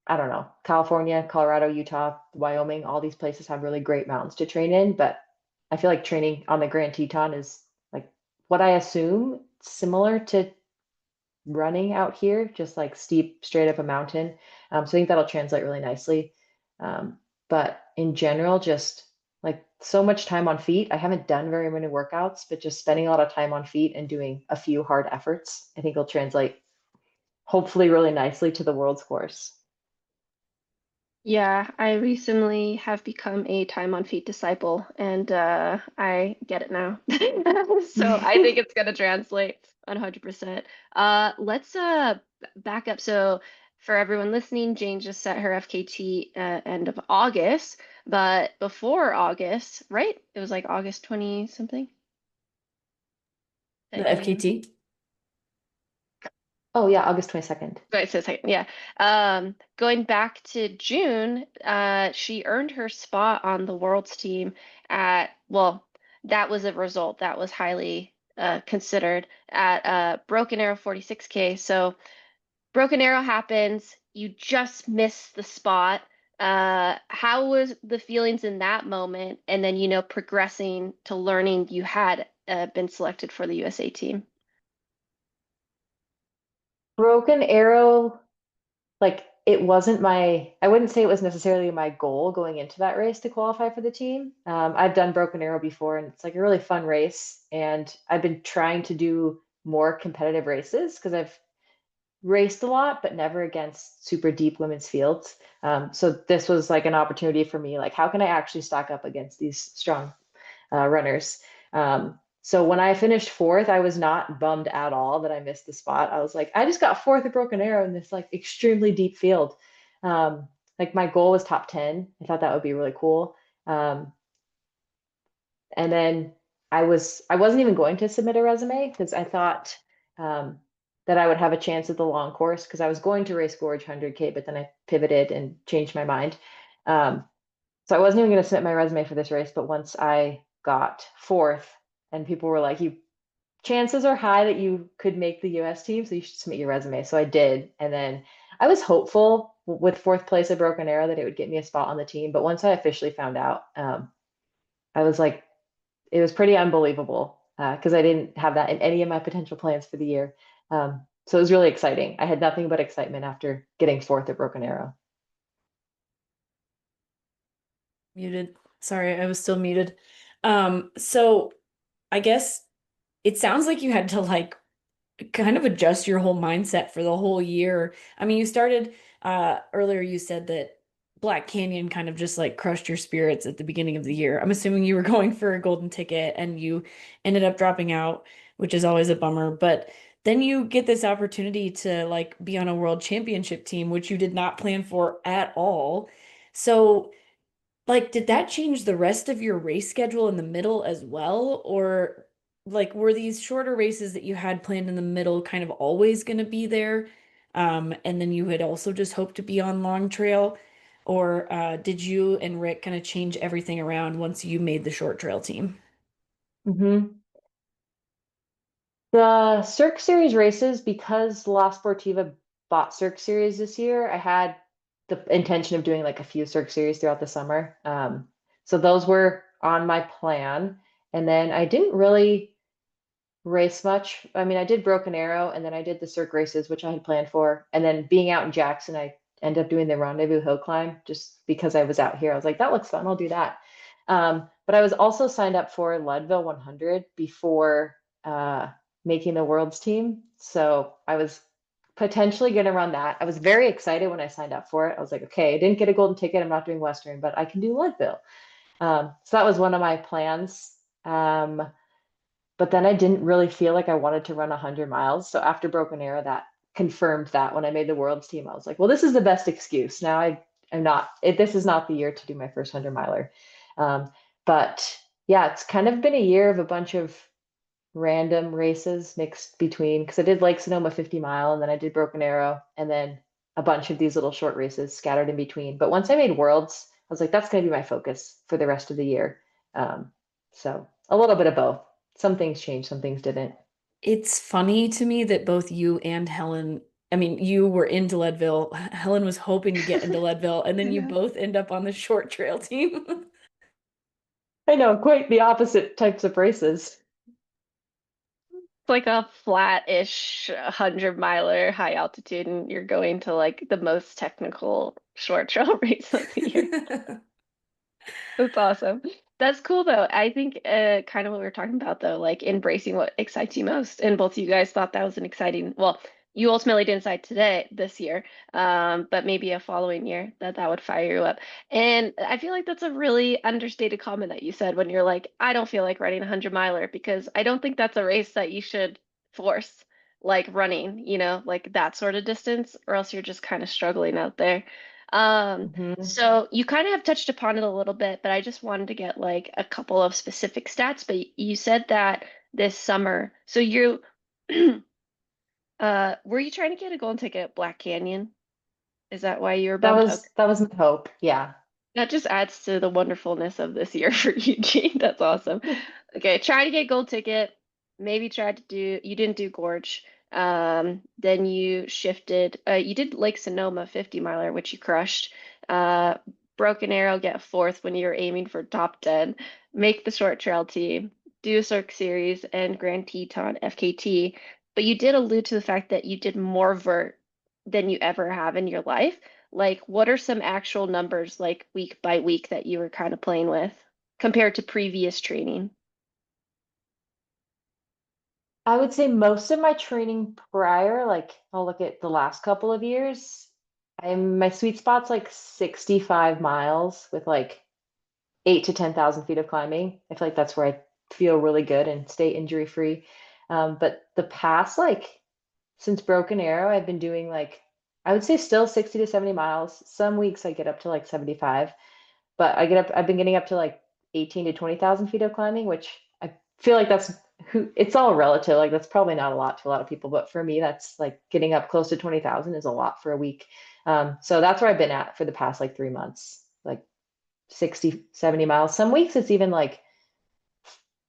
I don't know, California, Colorado, Utah, Wyoming, all these places have really great mountains to train in, but I feel like training on the Grand Teton is like what I assume similar to running out here, just like steep, straight up a mountain. So I think that'll translate really nicely. Um, but in general, just like so much time on feet. I haven't done very many workouts, but just spending a lot of time on feet and doing a few hard efforts, I think will translate hopefully really nicely to the world's course. Yeah, I recently have become a time on feet disciple and I get it now. So I think it's gonna translate 100%. Let's back up. So for everyone listening, Jane just set her FKT end of August, but before August, right? It was like August 20 something The that you FKT? Oh yeah, August 22nd. Right, so second, yeah. Going back to June, she earned her spot on the world's team well, that was a result that was highly considered at Broken Arrow 46K. So Broken Arrow happens, you just miss the spot. How was the feelings in that moment? And then, progressing to learning you had been selected for the USA team. Broken Arrow, like it wasn't I wouldn't say it was necessarily my goal going into that race to qualify for the team. I've done Broken Arrow before and it's like a really fun race. And I've been trying to do more competitive races because I've raced a lot, but never against super deep women's fields. So this was like an opportunity for me, like how can I actually stack up against these strong runners. So when I finished fourth, I was not bummed at all that I missed the spot. I was like, I just got fourth at Broken Arrow in this like extremely deep field. Like my goal was top 10. I thought that would be really cool. Um, and then I wasn't even going to submit a resume because I thought um, that I would have a chance at the long course because I was going to race Gorge 100K, but then I pivoted and changed my mind. Um, so I wasn't even going to submit my resume for this race, but once I got fourth and people were like, you chances are high that you could make the US team, so you should submit your resume. So I did. And then I was hopeful with fourth place at Broken Arrow that it would get me a spot on the team. But once I officially found out, I was like, it was pretty unbelievable because I didn't have that in any of my potential plans for the year. So it was really exciting. I had nothing but excitement after getting fourth at Broken Arrow. Muted. Sorry, I was still muted. So I guess it sounds like you had to like kind of adjust your whole mindset for the whole year. I mean, you started earlier you said that Black Canyon kind of just like crushed your spirits at the beginning of the year. I'm assuming you were going for a golden ticket and you ended up dropping out, which is always a bummer, but then you get this opportunity to like be on a world championship team, which you did not plan for at all. So like, did that change the rest of your race schedule in the middle as well? Or like were these shorter races that you had planned in the middle kind of always going to be there? And then you had also just hoped to be on long trail? Or did you and Rick kind of change everything around once you made the short trail team? Hmm. The Cirque Series races, because La Sportiva bought Cirque Series this year, I had the intention of doing like a few Cirque Series throughout the summer. So those were on my plan. And then I didn't really race much. I mean, I did Broken Arrow and then I did the Cirque races, which I had planned for. And then being out in Jackson, I ended up doing the Rendezvous Hill Climb just because I was out here. I was like, that looks fun. I'll do that. But I was also signed up for Leadville 100 before making the Worlds team. So I was potentially going to run that. I was very excited when I signed up for it. I was like, okay, I didn't get a golden ticket. I'm not doing Western, but I can do Leadville. So that was one of my plans. But then I didn't really feel like I wanted to run 100 miles. So after Broken Arrow, that confirmed that when I made the Worlds team, I was like, well, this is the best excuse. Now I am not, this is not the year to do my first 100 miler. Um, but yeah, it's kind of been a year of a bunch of random races mixed between, because I did Lake Sonoma 50 mile and then I did Broken Arrow and then a bunch of these little short races scattered in between. But once I made Worlds, I was like, that's going to be my focus for the rest of the year. Um, so a little bit of both. Some things changed, some things didn't. It's funny to me that both you and Helen, I mean, you were into Leadville. Helen was hoping to get into Leadville, and I then you know. both end up on the short trail team. I know, quite the opposite types of races. It's like a flat-ish 100 miler high altitude, and you're going to like the most technical short trail race of the year. That's awesome. That's cool though. I think kind of what we were talking about though, like embracing what excites you most. And both of you guys thought that was an exciting, well, you ultimately didn't decide today, this year, but maybe a following year that would fire you up. And I feel like that's a really understated comment that you said when you're like, I don't feel like running a 100 miler because I don't think that's a race that you should force like running, like that sort of distance, or else you're just kind of struggling out there. Um, Hmm. so you kind of have touched upon it a little bit, but I just wanted to get like a couple of specific stats. But you said that this summer, so you were you trying to get a golden ticket at Black Canyon? Is that why you were That bummed? Okay. was that was my hope. Yeah. That just adds to the wonderfulness of this year for Eugene. That's awesome. Okay, try to get gold ticket. Maybe tried to do, you didn't do Gorge. Then you shifted, you did Lake Sonoma 50 miler, which you crushed. Uh, Broken Arrow, get fourth when you were aiming for top 10. Make the short trail team, do a Cirque Series and Grand Teton FKT. But you did allude to the fact that you did more vert than you ever have in your life. Like, what are some actual numbers, like week by week, that you were kind of playing with compared to previous training? I would say most of my training prior, like I'll look at the last couple of years, my sweet spot's like 65 miles with like 8 to 10,000 feet of climbing. I feel like that's where I feel really good and stay injury free. But the past, like since Broken Arrow, I've been doing like, I would say still 60 to 70 miles. Some weeks I get up to like 75, but I've been getting up to like 18 to 20,000 feet of climbing, which I feel like it's all relative. Like that's probably not a lot to a lot of people, but for me, that's like getting up close to 20,000 is a lot for a week. So that's where I've been at for the past like 3 months, like 60, 70 miles. Some weeks it's even like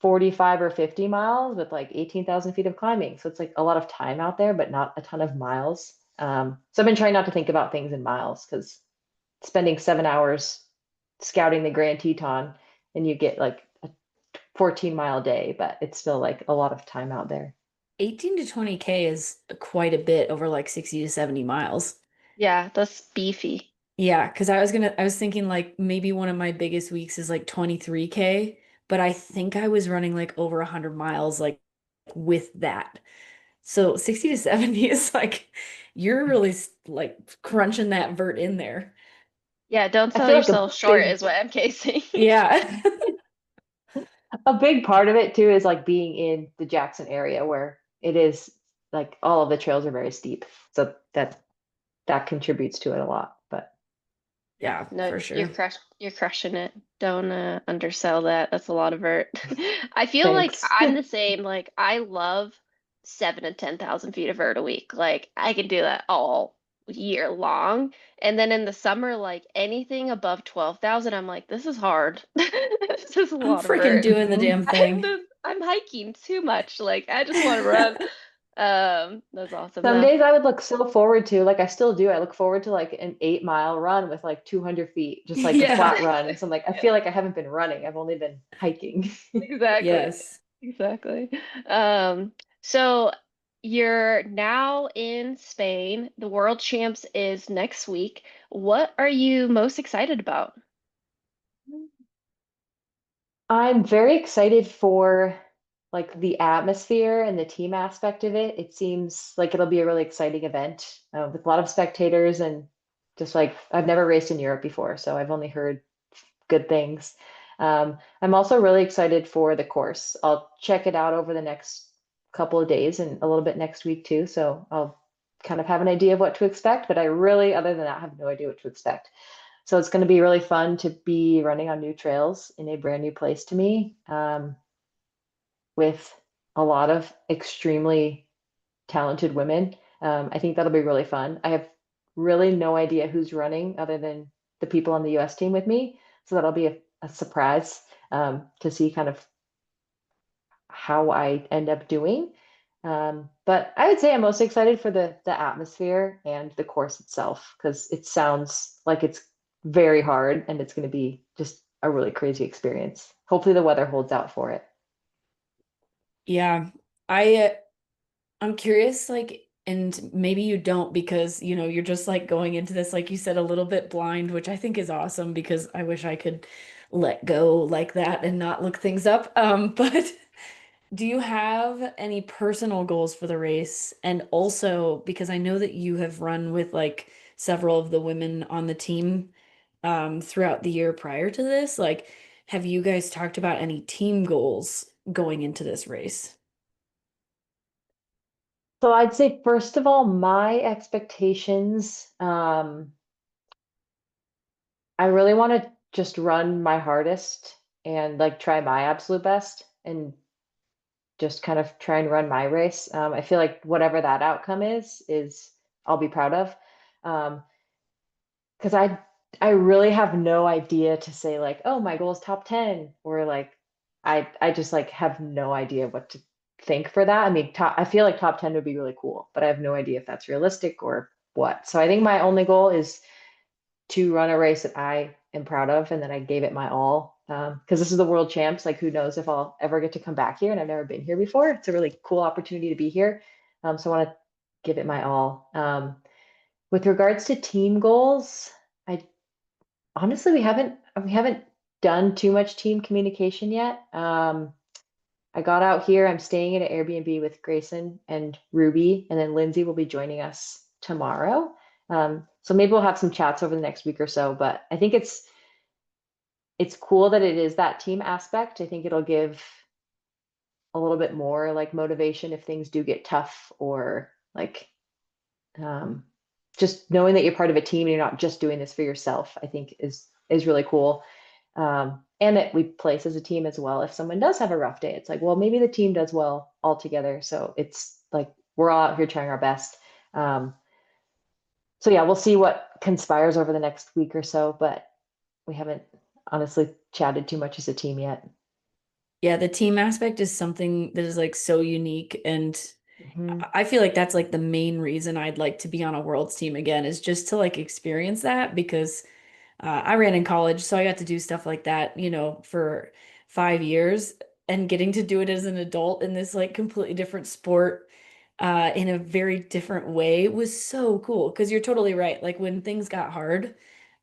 45 or 50 miles with like 18,000 feet of climbing. So it's like a lot of time out there, but not a ton of miles. So I've been trying not to think about things in miles because spending 7 hours scouting the Grand Teton and you get like a 14-mile day, but it's still like a lot of time out there. 18 to 20K is quite a bit over like 60 to 70 miles. Yeah, that's beefy. Yeah, because I was thinking like maybe one of my biggest weeks is like 23K, but I think I was running like over 100 miles like with that. So 60 to 70 is like you're really like crunching that vert in there. Yeah, don't I sell feel like yourself short big is what MK's saying. Yeah. a big part of it too is like being in the Jackson area where it is like all of the trails are very steep. So that contributes to it a lot. But Yeah, Yeah, no, for sure. you're crushing it. Don't undersell that. That's a lot of vert. I feel like thanks. I'm the same. Like I love 7 to 10,000 feet of vert a week. Like I can do that all year long. And then in the summer, like anything above 12,000, I'm like, this is hard. This is a I'm lot of freaking vert. doing the Mhm. damn thing. I'm hiking too much. Like I just want to run. That's awesome Some though. days I would look so forward to, like I still do, I look forward to like an 8 mile run with like 200 feet, just like a Yeah. flat run. And so I'm like, I Yeah, feel like I haven't been running. I've only been hiking. exactly. Yes. Exactly. Um, so you're now in Spain. The World Champs is next week. What are you most excited about? I'm very excited for like the atmosphere and the team aspect of it. It seems like it'll be a really exciting event with a lot of spectators and just like I've never raced in Europe before, so I've only heard good things. I'm also really excited for the course. I'll check it out over the next couple of days and a little bit next week too, so I'll kind of have an idea of what to expect, but I really, other than that, have no idea what to expect. So it's going to be really fun to be running on new trails in a brand new place to me, with a lot of extremely talented women. I think that'll be really fun. I have really no idea who's running other than the people on the US team with me. So that'll be a surprise, to see kind of how I end up doing. But I would say I'm most excited for the atmosphere and the course itself because it sounds like it's very hard and it's going to be just a really crazy experience. Hopefully the weather holds out for it. Yeah. I I'm curious, like, and maybe you don't because, you're just like going into this, like you said, a little bit blind, which I think is awesome because I wish I could let go like that and not look things up. But do you have any personal goals for the race? And also, because I know that you have run with like several of the women on the team throughout the year prior to this, like, have you guys talked about any team goals going into this race? So I'd say first of all, my expectations, I really want to just run my hardest and like try my absolute best and just kind of try and run my race. I feel like whatever that outcome is I'll be proud of. Because I really have no idea to say like, oh, my goal is top 10 or like I just like have no idea what to think for that. I mean, I feel like top 10 would be really cool, but I have no idea if that's realistic or what. So I think my only goal is to run a race that I am proud of and that I gave it my all. Because this is the world champs. Like, who knows if I'll ever get to come back here? And I've never been here before. It's a really cool opportunity to be here. So I want to give it my all. With regards to team goals, I honestly we haven't done too much team communication yet. I got out here. I'm staying in an Airbnb with Grayson and Ruby, and then Lindsay will be joining us tomorrow. So maybe we'll have some chats over the next week or so. But I think it's cool that it is that team aspect. I think it'll give a little bit more like motivation if things do get tough or like, um, just knowing that you're part of a team and you're not just doing this for yourself, I think is really cool. And that we place as a team as well. If someone does have a rough day, it's like, well, maybe the team does well all together. So it's like we're all out here trying our best. Um, so yeah, we'll see what conspires over the next week or so, but we haven't honestly chatted too much as a team yet. Yeah, the team aspect is something that is like so unique and Mhm. I feel like that's like the main reason I'd like to be on a world's team again is just to like experience that because I ran in college, so I got to do stuff like that, for 5 years and getting to do it as an adult in this like completely different sport in a very different way was so cool because you're totally right. Like when things got hard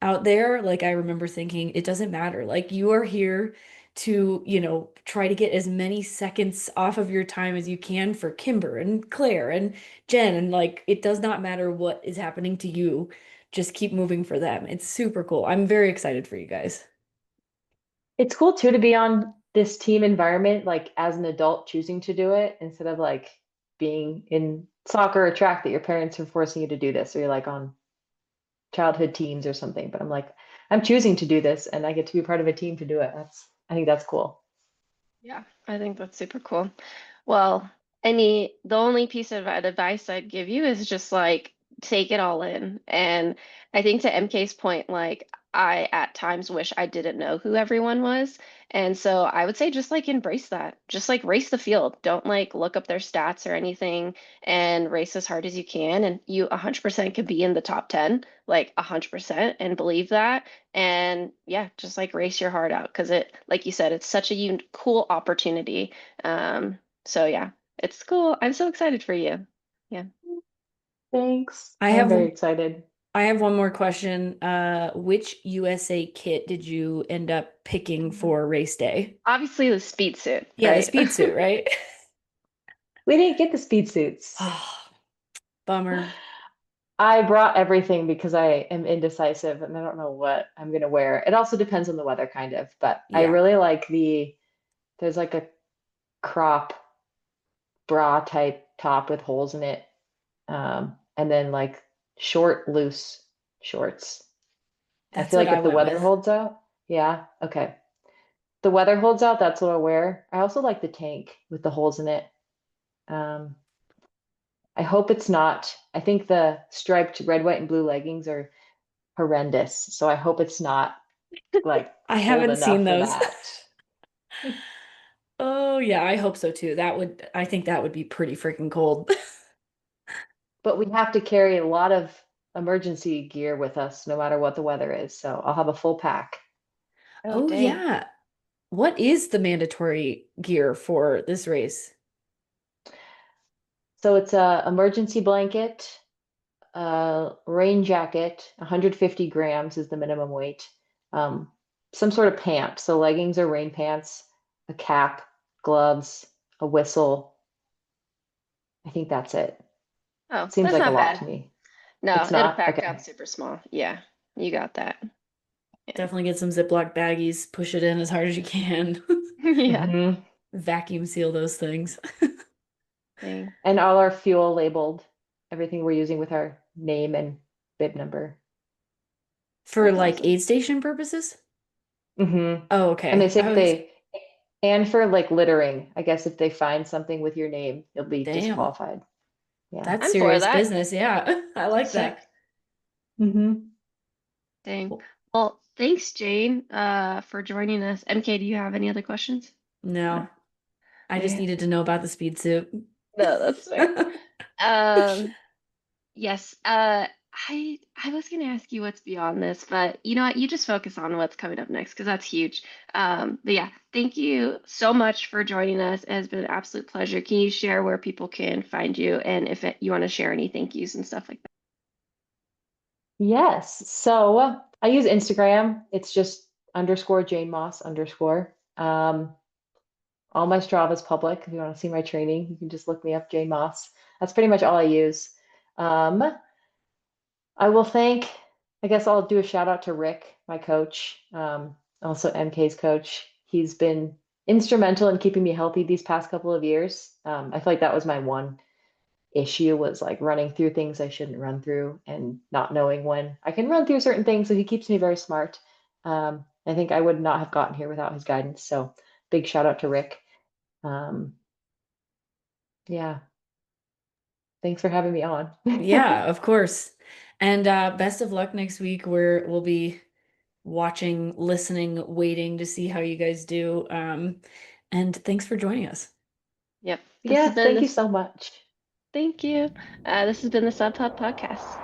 out there, like I remember thinking it doesn't matter. Like you are here to, you know, try to get as many seconds off of your time as you can for Kimber and Claire and Jen. And like, it does not matter what is happening to you, just keep moving for them. It's super cool. I'm very excited for you guys. It's cool too to be on this team environment, like as an adult choosing to do it instead of like being in soccer or track that your parents are forcing you to do this, or you're like on childhood teams or something. But I'm like, I'm choosing to do this and I get to be part of a team to do it. I think that's cool. Yeah, I think that's super cool. Well, the only piece of advice I'd give you is just like take it all in. And I think to MK's point, like I at times wish I didn't know who everyone was. And so I would say just like embrace that. Just like race the field. Don't like look up their stats or anything and race as hard as you can. And you 100% could be in the top 10, like 100% and believe that. And yeah, just like race your heart out because it, like you said, it's such a cool opportunity. So yeah, it's cool. I'm so excited for you. Yeah. Thanks. I I'm have very excited. I have one more question. Which USA kit did you end up picking for race day? Obviously the speed suit, Yeah, the right? speed suit, right? We didn't get the speed suits. Oh, bummer. I brought everything because I am indecisive and I don't know what I'm gonna wear. It also depends on the weather, kind of, but I Yeah, really like there's like a crop bra type top with holes in it. And then like short, loose shorts. I that's feel what like I if the went weather with. holds out, yeah, okay. The weather holds out, that's what I'll wear. I also like the tank with the holes in it. Um, I hope it's not. I think the striped red, white, and blue leggings are horrendous. So I hope it's not like I cold haven't seen enough for those. that. Oh, yeah, I hope so too. I think that would be pretty freaking cold. But we have to carry a lot of emergency gear with us no matter what the weather is. So I'll have a full pack. Oh, Oh, dang. yeah. What is the mandatory gear for this race? So it's a emergency blanket, rain jacket, 150 grams is the minimum weight. Um, some sort of pant, so leggings or rain pants, a cap, gloves, a whistle. I think that's it. Oh, Seems that's like a not lot bad. to me. No, It's it'll not? pack down Okay. super small. Yeah, you got that. Yeah. Definitely get some Ziploc baggies, push it in as hard as you can. Yeah. Hmm. Vacuum seal those things. Dang. And all our fuel labeled, everything we're using with our name and bib number. For That's like awesome. aid station purposes? Hmm. Oh, And they okay. say if and for like littering, I guess if they find something with your name, you'll be Damn, disqualified. Yeah. that's I'm for serious that. business. Yeah, I like Sick. that. Hmm. Dang. Well, thanks, Jane, for joining us. MK, do you have any other questions? No. No, I just Okay. needed to know about the speed suit. No, that's fair. Um, yes. I was gonna ask you what's beyond this, but you know what? You just focus on what's coming up next because that's huge. But yeah, thank you so much for joining us. It has been an absolute pleasure. Can you share where people can find you and if you want to share any thank yous and stuff like that? Yes. So I use Instagram. It's just underscore Jane Moss underscore. All my Strava is public. If you want to see my training, you can just look me up, Jane Moss. That's pretty much all I use. Um, I will thank, I guess I'll do a shout out to Rick, my coach, also MK's coach. He's been instrumental in keeping me healthy these past couple of years. I feel like that was my one issue was like running through things I shouldn't run through and not knowing when I can run through certain things. So he keeps me very smart. I think I would not have gotten here without his guidance. So big shout out to Rick. Um, yeah, thanks for having me on. Yeah, of course. And best of luck next week. We'll be watching, listening, waiting to see how you guys do. And thanks for joining us. Yep. This has Yes, been thank you this. so much. Thank you. This has been the Sub Hub Podcast.